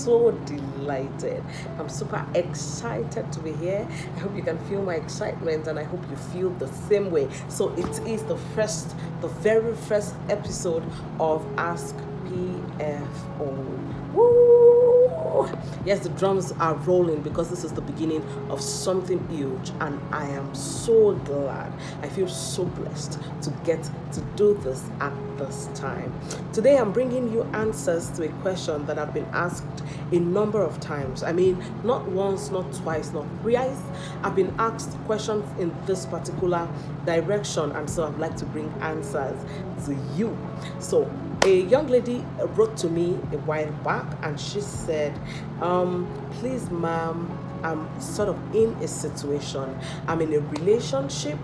so delighted. I'm super excited to be here. I hope you can feel my excitement and I hope you feel the same way. So it is the very first episode of Ask PFO. Woo! Yes, the drums are rolling because this is the beginning of something huge, and I am so glad. I feel so blessed to get to do this at this time. Today, I'm bringing you answers to a question that I've been asked a number of times. I mean, not once, not twice, not thrice. I've been asked questions in this particular direction, and so I'd like to bring answers to you. So, a young lady wrote to me a while back and she said, please ma'am, I'm sort of in a situation. I'm in a relationship.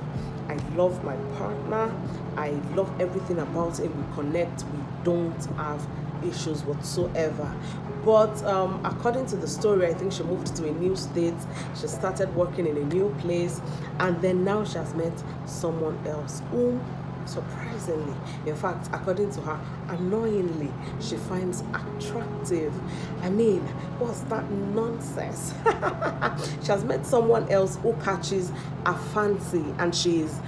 I love my partner. I love everything about it. We connect. We don't have issues whatsoever. But according to the story, I think she moved to a new state. She started working in a new place. And then now she has met someone else whom, surprisingly, in fact, according to her, annoyingly, she finds attractive. I mean, what's that nonsense? She has met someone else who catches a fancy and she's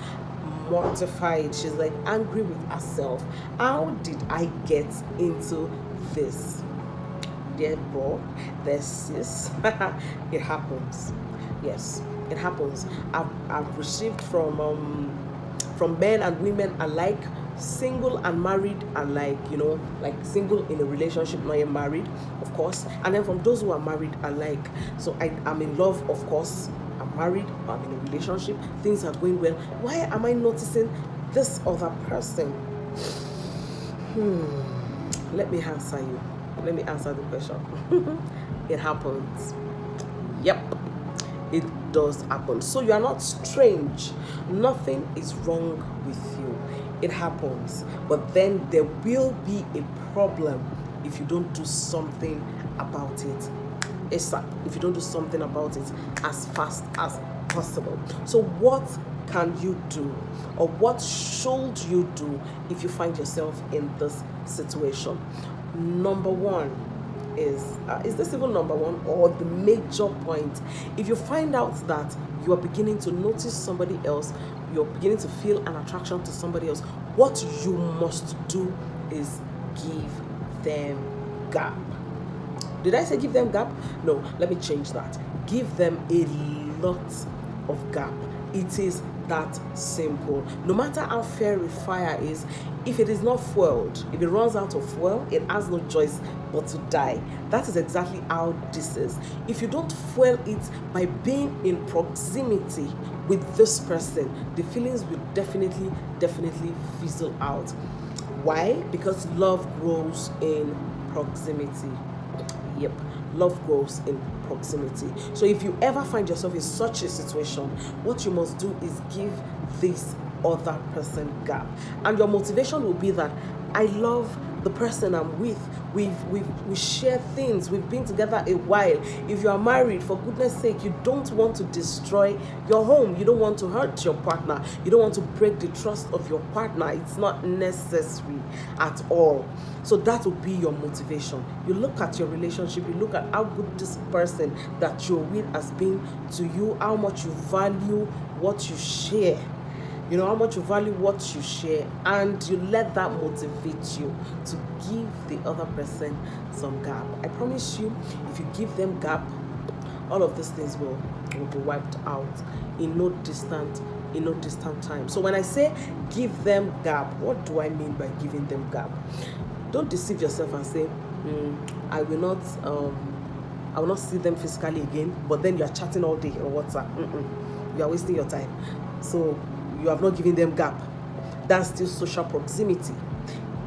mortified. She's like angry with herself. How did I get into this? Dear bro, this is it happens. Yes, it happens. I've received from men and women alike, single and married alike, like single in a relationship, not yet married, of course, and then from those who are married alike. So I'm in love, of course, I'm married, I'm in a relationship, things are going well. Why am I noticing this other person? Let me answer you. Let me answer the question. It happens. Yep. It does happen. So you are not strange. Nothing is wrong with you. It happens. But then there will be a problem if you don't do something about it. If you don't do something about it as fast as possible. So what can you do? Or what should you do if you find yourself in this situation? Number one, is this even number one or the major point? If you find out that you are beginning to notice somebody else, you're beginning to feel an attraction to somebody else, what you must do is give them gap. Did I say give them gap? No, let me change that. Give them a lot of gap. It is that simple. No matter how fair a fire is, if it is not fueled, if it runs out of fuel, it has no choice but to die. That is exactly how this is. If you don't fuel it by being in proximity with this person, the feelings will definitely fizzle out. Why? Because love grows in proximity. Yep, love grows in proximity. So if you ever find yourself in such a situation, what you must do is give this other person gap. And your motivation will be that I love the person I'm with. We share things. We've been together a while. If you are married, for goodness sake, you don't want to destroy your home. You don't want to hurt your partner. You don't want to break the trust of your partner. It's not necessary at all. So that will be your motivation. You look at your relationship, you look at how good this person that you're with has been to you, how much you value what you share. How much you value what you share, and you let that motivate you to give the other person some gap. I promise you, if you give them gap, all of these things will be wiped out in no distant time. So when I say give them gap, what do I mean by giving them gap? Don't deceive yourself and say, I will not see them physically again, but then you are chatting all day on WhatsApp. You are wasting your time. So you have not given them gap. That's still social proximity.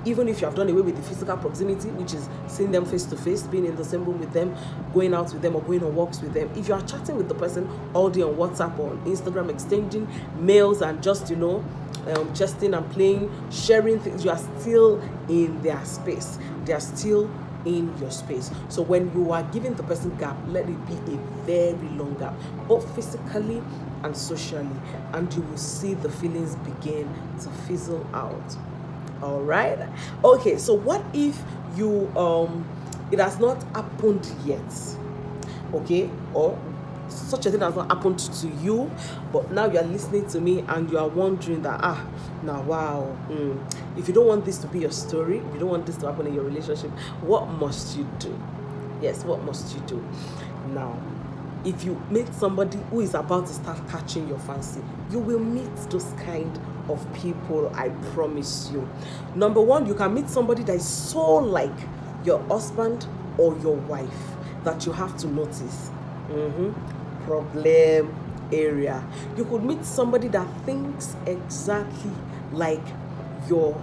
Even if you have done away with the physical proximity, which is seeing them face to face, being in the same room with them, going out with them, or going on walks with them, if you are chatting with the person all day on WhatsApp or on Instagram, exchanging mails and just jesting and playing, sharing things, you are still in their space. They are still in your space. So when you are giving the person gap, let it be a very long gap, both physically and socially, and you will see the feelings begin to fizzle out. All right. Okay, so what if you it has not happened yet, okay, or such a thing has not happened to you, but now you are listening to me and you are wondering that now wow, if you don't want this to be your story, if you don't want this to happen in your relationship, what must you do? Yes, what must you do? Now, if you meet somebody who is about to start catching your fancy, you will meet those kind of people, I promise you. Number one, you can meet somebody that is so like your husband or your wife that you have to notice. Problem area. You could meet somebody that thinks exactly like your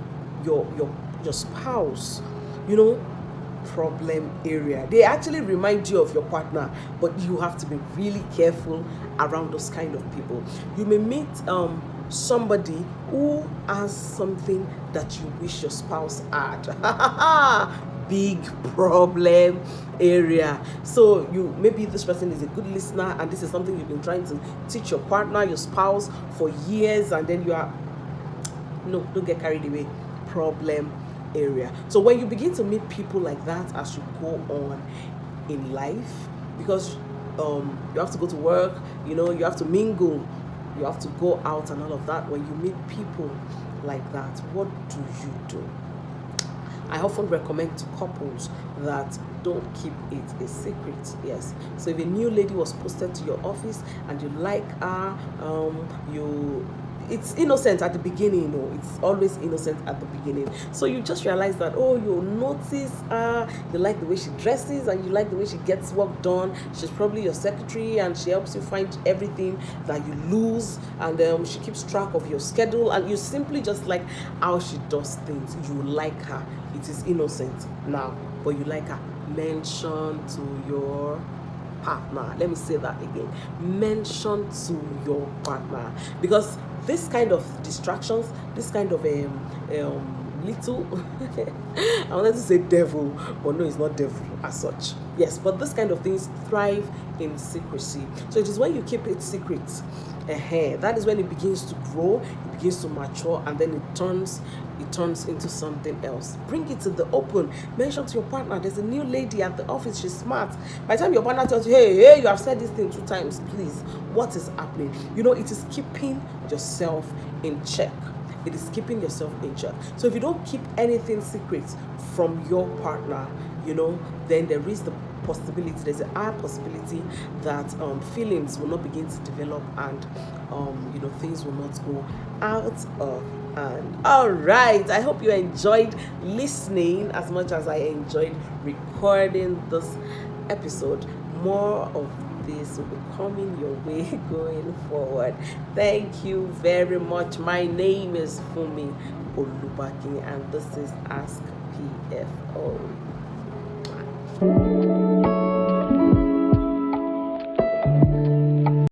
spouse, you know. Problem area. They actually remind you of your partner, but you have to be really careful around those kind of people. You may meet somebody who has something that you wish your spouse had. Big problem area. So you, maybe this person is a good listener and this is something you've been trying to teach your partner, your spouse for years, and then you are, no, don't get carried away. Problem area. So when you begin to meet people like that as you go on in life, because you have to go to work, you know, you have to mingle, you have to go out and all of that. When you meet people like that, what do you do? I often recommend to couples that don't keep it a secret. Yes. So if a new lady was posted to your office and you like her, it's innocent at the beginning, it's always innocent at the beginning. So you just realize that, you notice you like the way she dresses and you like the way she gets work done. She's probably your secretary and she helps you find everything that you lose, and she keeps track of your schedule, and you simply just like how she does things. You like her. It is innocent now, but you like her. Mention to your partner. Let me say that again. Mention to your partner, because this kind of distractions, this kind of little I wanted to say devil, but no, it's not devil as such. Yes, but this kind of things thrive in secrecy. So it is when you keep it secret, that is when it begins to grow, it begins to mature, and then it turns into something else. Bring it to the open. Mention to your partner, there's a new lady at the office, she's smart. By the time your partner tells you, hey, you have said this thing 2 times, please, what is happening? It is keeping yourself in check. It is keeping yourself in check. So if you don't keep anything secret from your partner, then there is the possibility, there's a high possibility that feelings will not begin to develop, and things will not go out of hand. All right, I hope you enjoyed listening as much as I enjoyed recording this episode. More of this will be coming your way going forward. Thank you very much. My name is Fumi Olubaki and this is Ask PFO.